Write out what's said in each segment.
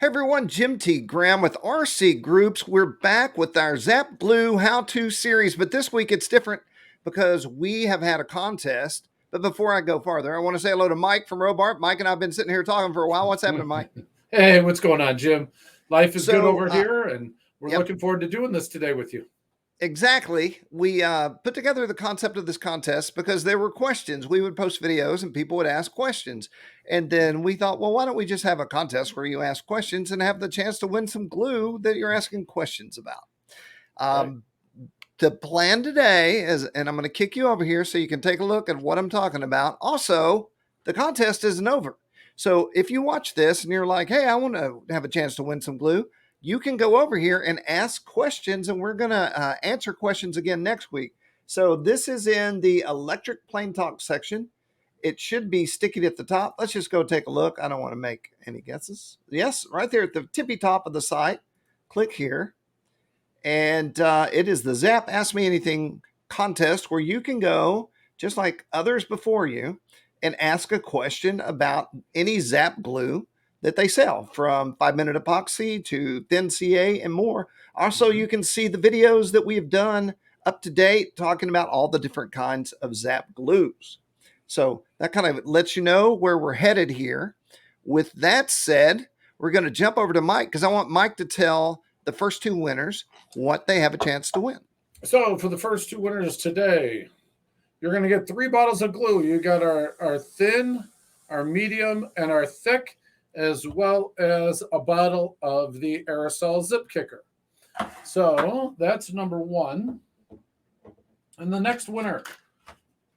Hey everyone, Jim T. Graham with RC Groups. We're back with our ZAP Glue how-to series, but this week it's different because we have had a contest. But before I go farther, I want to say hello to Mike from Robart. Mike and I have been sitting here talking for a while. What's happening, Mike? Hey, what's going on, Jim? Life is good So, over here, and we're yep, looking forward to doing this today with you. exactly. We put together the concept of this contest because there were questions. We would post videos and people would ask questions. And then we thought, well, why don't we just have a contest where you ask questions and have the chance to win some glue that you're asking questions about? Right? Um, the plan today is, and I'm going to kick you over here so you can take a look at what I'm talking about. Also, the contest isn't over. So if you watch this and you're like, hey, I want to have a chance to win some glue, you can go over here and ask questions, and we're going to answer questions again next week. So this is in the electric plane talk section. It should be sticky at the top. Let's just go take a look. I don't want to make any guesses. Yes, right there at the tippy top of the site. Click here. And it is the ZAP Ask Me Anything contest where you can go, just like others before you, and ask a question about any ZAP glue that they sell, from 5-minute epoxy to thin CA and more. Also, you can see the videos that we've done up to date talking about all the different kinds of ZAP glues. So that kind of lets you know where we're headed here. With that said, we're going to jump over to Mike because I want Mike to tell the first two winners what they have a chance to win. So for the first two winners today, you're going to get 3 bottles of glue. You got our thin, our medium, and our thick, as well as a bottle of the aerosol zip kicker. So that's number one. And the next winner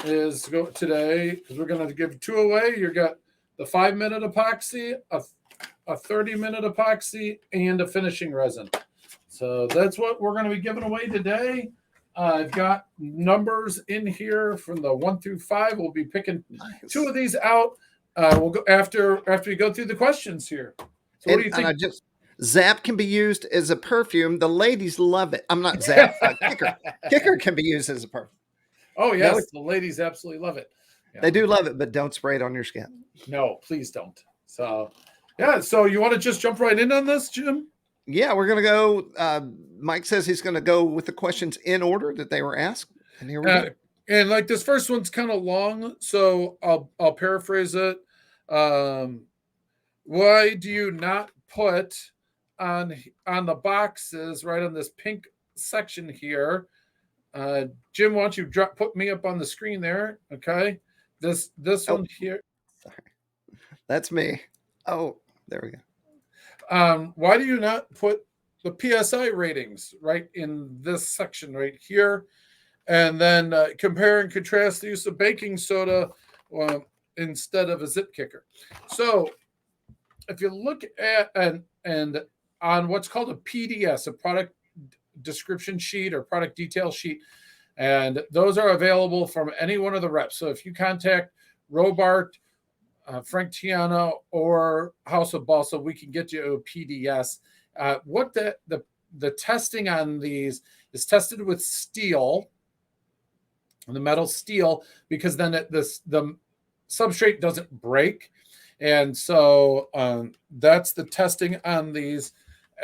is today, because we're going to give 2 away. You got the 5-minute epoxy, a 30-minute epoxy, and a finishing resin. So that's what we're going to be giving away today. I've got numbers in here from the 1 through 5. We'll be picking 2 of these out. We'll go after we go through the questions here. So what do you think? ZAP can be used as a perfume. The ladies love it. I'm not ZAP. Kicker. Kicker can be used as a perfume. Oh yes, the ladies absolutely love it. Yeah. They do love it, but don't spray it on your skin. No, please don't. So, yeah. So you want to just jump right in on this, Jim? Yeah, we're going to go. Mike says he's going to go with the questions in order that they were asked. And here we go. And like this first one's kind of long, so I'll paraphrase it. Why do you not put on the boxes right on this pink section here? Jim, why don't you put me up on the screen there? Okay, this one here. Sorry, that's me. Oh, there we go. Why do you not put the PSI ratings right in this section right here? And then compare and contrast the use of baking soda instead of a zip kicker. So if you look at and on what's called a PDS, a product description sheet or product detail sheet, and those are available from any one of the reps. So if you contact Robart, Frank Tiana, or House of Balsa, we can get you a PDS. What the testing on these is tested with steel, the metal steel, because then the substrate doesn't break. And so that's the testing on these.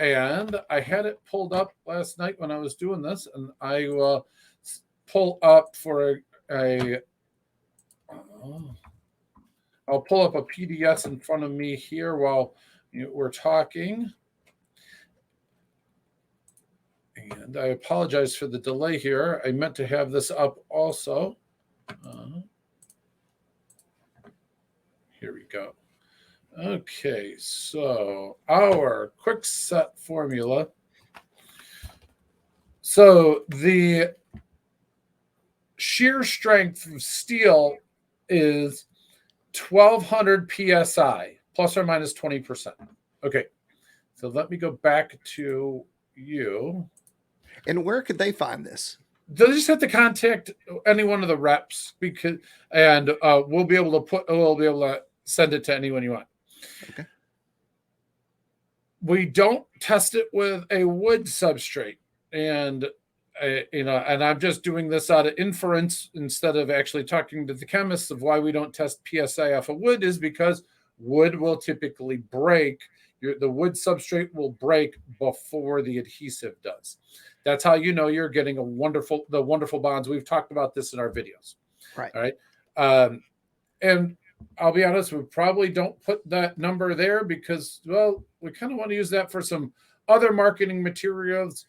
And I had it pulled up last night when I was doing this, and I will pull up for I'll pull up a PDS in front of me here while we're talking. And I apologize for the delay here. I meant to have this up also. Here we go. Okay, so our quick set formula. So the shear strength of steel is 1200 psi, plus or minus 20%. Okay, so let me go back to you. And where could they find this? They'll just have to contact any one of the reps and we'll be able to send it to anyone you want. Okay. We don't test it with a wood substrate, and and I'm just doing this out of inference instead of actually talking to the chemists of why we don't test PSI off of wood is because wood will typically break the wood substrate will break before the adhesive does. That's how you know you're getting the wonderful bonds. We've talked about this in our videos. Right. All right. And I'll be honest, we probably don't put that number there because, well, we kind of want to use that for some other marketing materials.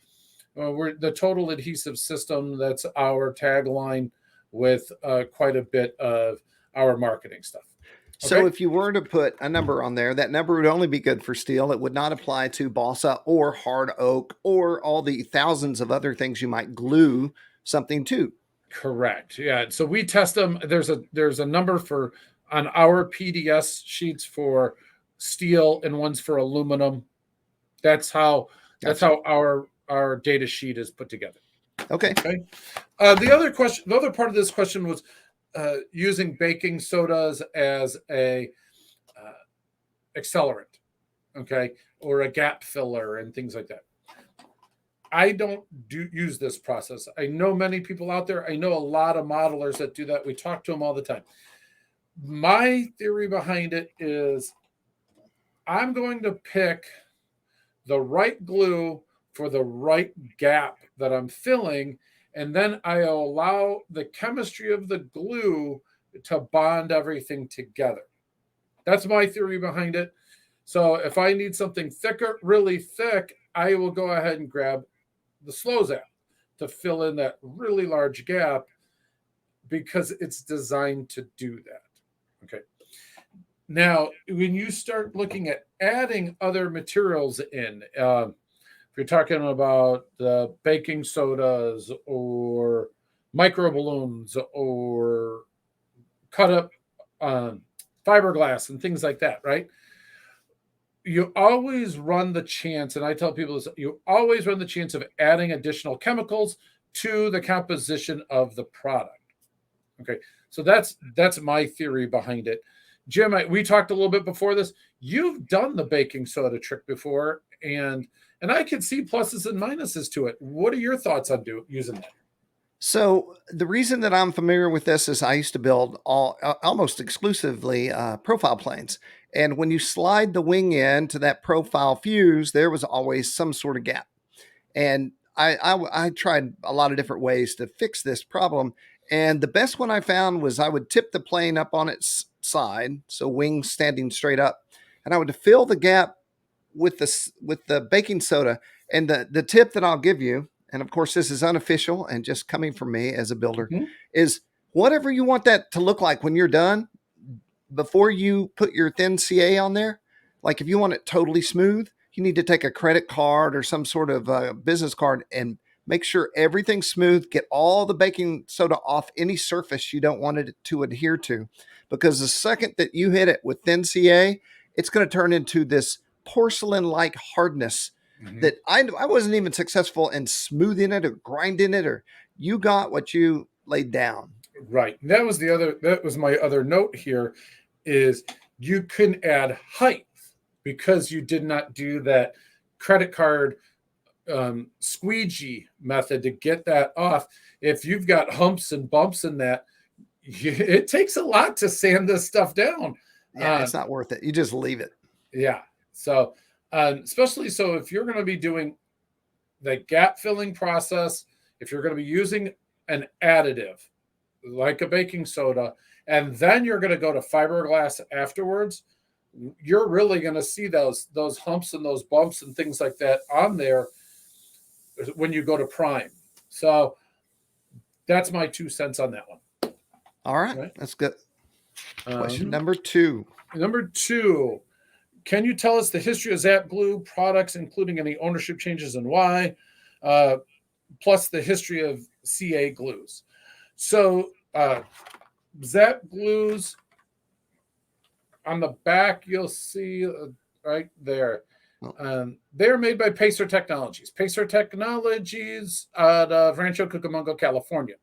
We're the total adhesive system. That's our tagline with quite a bit of our marketing stuff. So Okay. if you were to put a number on there, that number would only be good for steel. It would not apply to balsa or hard oak or all the thousands of other things you might glue something to. Correct. Yeah. So we test them. There's a number for on our PDS sheets for steel and ones for aluminum. That's how Gotcha. our data sheet is put together. Okay. Okay. The other part of this question was using baking sodas as a accelerant, okay, or a gap filler and things like that. I don't use this process. I know many people out there. I know a lot of modelers that do that. We talk to them all the time. My theory behind it is I'm going to pick the right glue for the right gap that I'm filling, and then I allow the chemistry of the glue to bond everything together. That's my theory behind it. So if I need something thicker, really thick, I will go ahead and grab the slow ZAP to fill in that really large gap because it's designed to do that. Okay. Now, when you start looking at adding other materials in, if you're talking about baking sodas or micro balloons or cut up fiberglass and things like that, right? You always run the chance, and I tell people this, you always run the chance of adding additional chemicals to the composition of the product. Okay, so that's my theory behind it. Jim, we talked a little bit before this. You've done the baking soda trick before, and I can see pluses and minuses to it. What are your thoughts on using that? So the reason that I'm familiar with this is I used to build almost exclusively profile planes, and when you slide the wing in to that profile fuse, there was always some sort of gap. And I tried a lot of different ways to fix this problem, and the best one I found was I would tip the plane up on its side, so wings standing straight up, and I would fill the gap with the baking soda. And the tip that I'll give you, and of course this is unofficial and just coming from me as a builder, Mm-hmm. is whatever you want that to look like when you're done, before you put your thin CA on there, like if you want it totally smooth, you need to take a credit card or some sort of business card and make sure everything's smooth. Get all the baking soda off any surface you don't want it to adhere to, because the second that you hit it with thin CA, it's going to turn into this porcelain-like hardness Mm-hmm. that I wasn't even successful in smoothing it or grinding it, or you got what you laid down. Right. That was my other note here is you can add height because you did not do that credit card squeegee method to get that off. If you've got humps and bumps in that, it takes a lot to sand this stuff down. Yeah, it's not worth it. You just leave it. Yeah. So, especially so if you're going to be doing the gap filling process, if you're going to be using an additive like a baking soda, and then you're going to go to fiberglass afterwards, you're really going to see those humps and those bumps and things like that on there when you go to prime. So that's my 2 cents on that one. All right. That's good. Question number 2. Number 2, can you tell us the history of ZAP glue products, including any ownership changes and why, plus the history of CA glues? So ZAP glues, on the back, you'll see right there. They're made by Pacer Technologies. Pacer Technologies out of Rancho Cucamonga, California.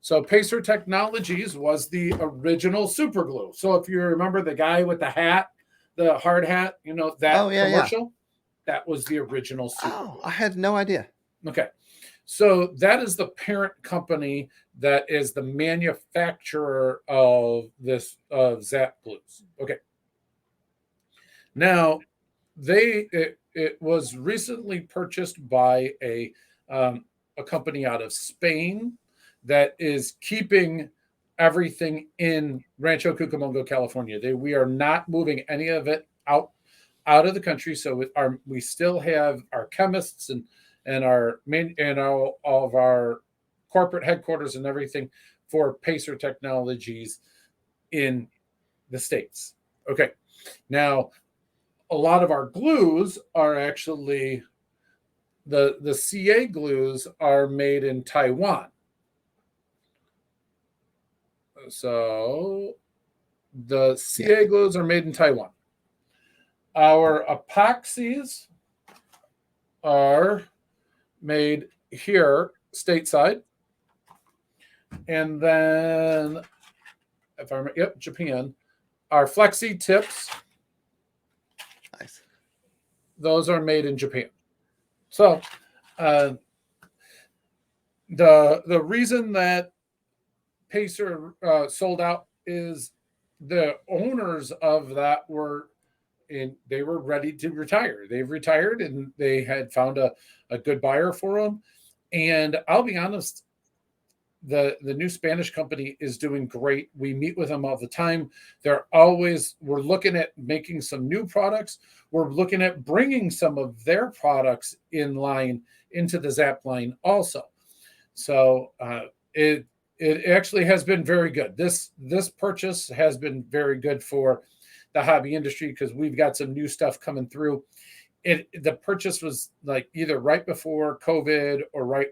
So Pacer Technologies was the original super glue. So if you remember the guy with the hat, the hard hat, that commercial, that was the original super glue. I had no idea. Okay. So that is the parent company that is the manufacturer of ZAP glues. Okay. Now, it was recently purchased by a company out of Spain that is keeping everything in Rancho Cucamonga, California. We are not moving any of it out of the country. So we still have our chemists and our main and all of our corporate headquarters and everything for Pacer Technologies in the States. Okay. Now, a lot of our glues are actually the CA glues are made in Taiwan. So the CA glues are made in Taiwan. Our epoxies are made here stateside. And then, Japan. Our flexi tips, Nice. those are made in Japan. So the reason that Pacer sold out is the owners of that they were ready to retire. They've retired and they had found a good buyer for them. And I'll be honest, the new Spanish company is doing great. We meet with them all the time. We're looking at making some new products. We're looking at bringing some of their products in line into the ZAP line also. So it actually has been very good. This purchase has been very good for the hobby industry because we've got some new stuff coming through. The purchase was like either right before COVID or right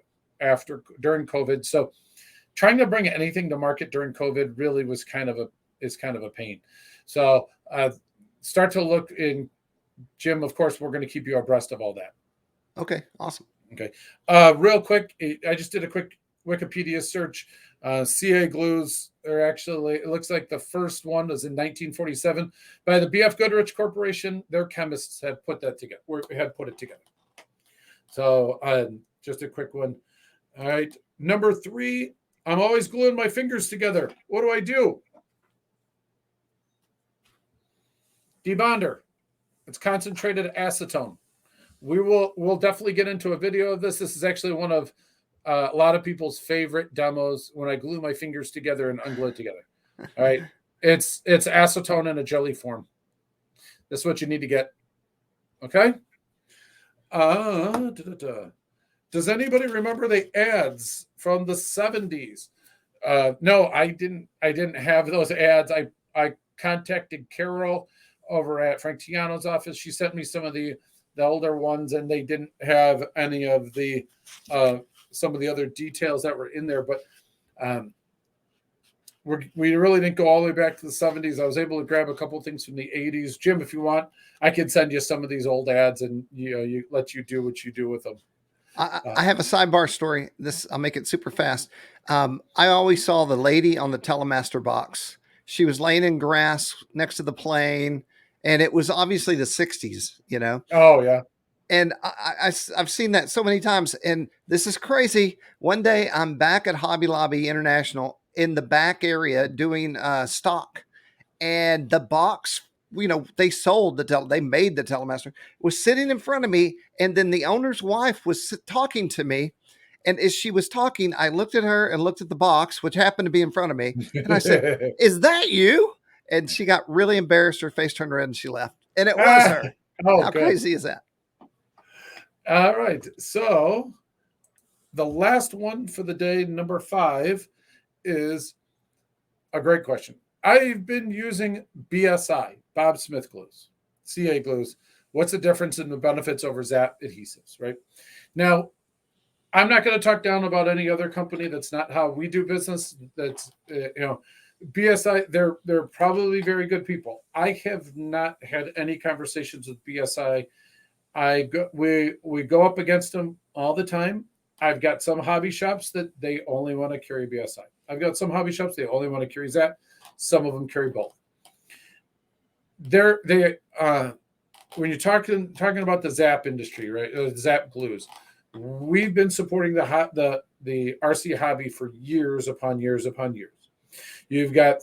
during COVID. So trying to bring anything to market during COVID really is kind of a pain. So start to look in, Jim. Of course, we're going to keep you abreast of all that. Okay, awesome. Okay, real quick, I just did a quick Wikipedia search. CA glues are actually, it looks like the first one was in 1947 by the BF Goodrich Corporation. Their chemists had put it together. So just a quick one. All right, number 3. I'm always gluing my fingers together. What do I do? Debonder. It's concentrated acetone. We'll definitely get into a video of this. This is actually one of a lot of people's favorite demos when I glue my fingers together and unglue it together. All right. It's acetone in a jelly form. This is what you need to get. Okay. Does anybody remember the ads from the 70s? No, I didn't have those ads. I contacted Carol over at Frank Tiano's office. She sent me some of the older ones, and they didn't have any of the some of the other details that were in there. But we really didn't go all the way back to the 70s. I was able to grab a couple of things from the 80s. Jim, if you want, I can send you some of these old ads, and let you do what you do with them. I have a sidebar story. I'll make it super fast. I always saw the lady on the Telemaster box. She was laying in grass next to the plane, and it was obviously the 60s, Oh, yeah. And I've seen that so many times. And this is crazy. One day I'm back at Hobby Lobby International in the back area doing stock. And the box, they they made the Telemaster, was sitting in front of me. And then the owner's wife was talking to me. And as she was talking, I looked at her and looked at the box, which happened to be in front of me. And I said, "Is that you?" And she got really embarrassed. Her face turned red and she left. And it was her. Oh, how good. crazy is that? All right. So the last one for the day, number 5, is a great question. I've been using BSI, Bob Smith glues, CA glues. What's the difference in the benefits over ZAP adhesives, right? Now, I'm not going to talk down about any other company. That's not how we do business. That's, BSI, they're probably very good people. I have not had any conversations with BSI. We go up against them all the time. I've got some hobby shops that they only want to carry BSI. I've got some hobby shops they only want to carry ZAP. Some of them carry both. When you're talking about the ZAP industry, right? ZAP glues, we've been supporting the RC hobby for years upon years upon years. You've got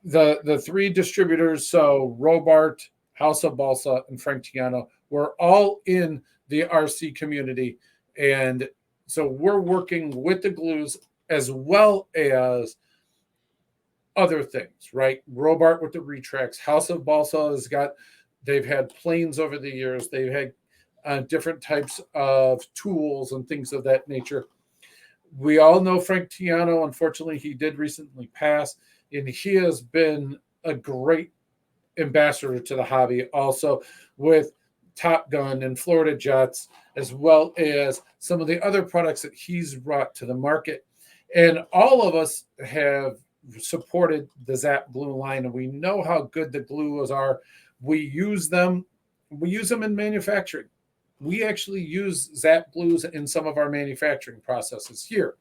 the 3 distributors, so Robart, House of Balsa, and Frank Tiano. We're all in the RC community. And so we're working with the glues as well as other things, right? Robart with the retracts. House of Balsa has got, they've had planes over the years. They've had different types of tools and things of that nature. We all know Frank Tiano. Unfortunately, he did recently pass, and he has been a great ambassador to the hobby, also with Top Gun and Florida Jets, as well as some of the other products that he's brought to the market. And all of us have supported the ZAP glue line, and we know how good the glues are. We use them. We use them in manufacturing. We actually use ZAP glues in some of our manufacturing processes here.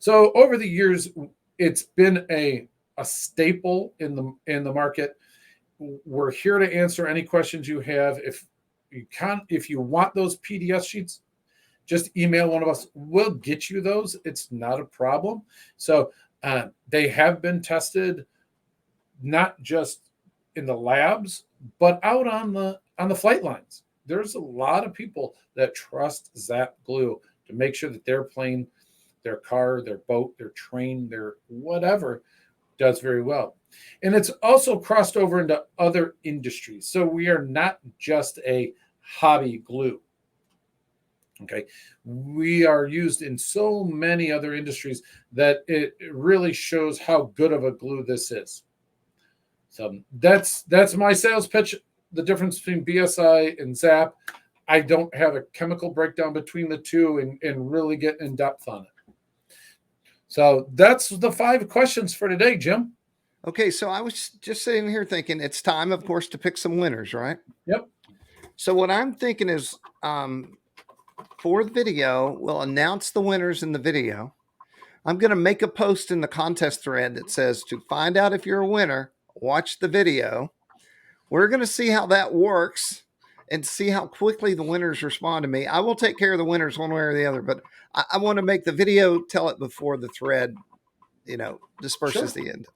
So over the years, it's been a staple in the market. We're here to answer any questions you have. If you want those PDF sheets, just email one of us. We'll get you those. It's not a problem. So they have been tested, not just in the labs, but out on the flight lines. There's a lot of people that trust ZAP glue to make sure that their plane, their car, their boat, their train, their whatever does very well. And it's also crossed over into other industries. So we are not just a hobby glue. Okay. We are used in so many other industries that it really shows how good of a glue this is. So that's my sales pitch. The difference between BSI and ZAP. I don't have a chemical breakdown between the two and really get in depth on it. So that's the 5 questions for today, Jim. Okay, so I was just sitting here thinking it's time, of course, to pick some winners, right? Yep. So what I'm thinking is for the video, we'll announce the winners in the video. I'm going to make a post in the contest thread that says to find out if you're a winner, watch the video. We're going to see how that works and see how quickly the winners respond to me. I will take care of the winners one way or the other, but I want to make the video tell it before the thread, disperses the end.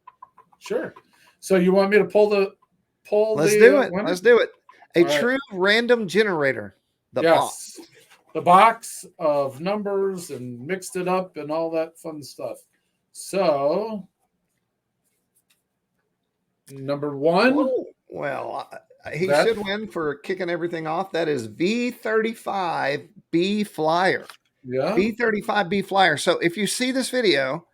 Sure. So you want me to pull Let's the do it. winner? Let's do it. A All true random generator. The yes. box. The box of numbers and mixed it up and all that fun stuff. So number 1. Whoa. Well, he should win for kicking everything off. That is V35B Flyer. Yeah. V35B Flyer. So if you see this video,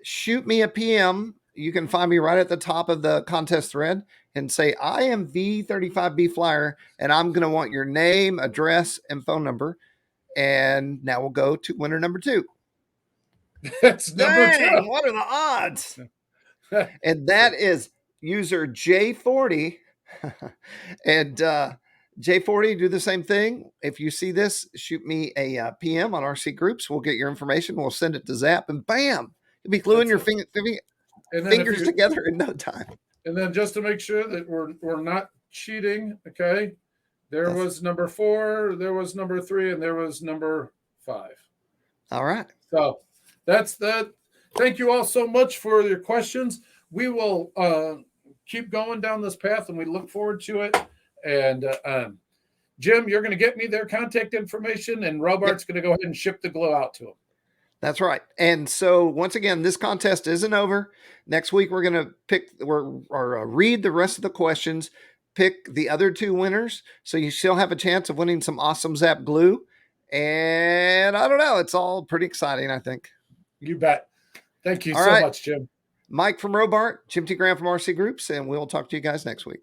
shoot me a PM. You can find me right at the top of the contest thread and say, I am V35B Flyer, and I'm going to want your name, address, and phone number. And now we'll go to winner number 2. That's number 2. What are the odds? And that is user J40. And J40, do the same thing. If you see this, shoot me a PM on RC Groups. We'll get your information. We'll send it to ZAP, and bam, you'll be gluing your fingers together in no time. And then just to make sure that we're not cheating, okay, there was number 4, there was number 3, and there was number 5. All right. So that's that. Thank you all so much for your questions. We will keep going down this path, and we look forward to it. And Jim, you're going to get me their contact information, and Robart's going to go ahead and ship the glue out to them. That's right. And so once again, this contest isn't over. Next week, we're going to pick or read the rest of the questions, pick the other 2 winners. So you still have a chance of winning some awesome ZAP glue. And I don't know. It's all pretty exciting, I think. You bet. Thank you all so right. much, Jim. Mike from Robart, Jim T. Graham from RC Groups, and we'll talk to you guys next week.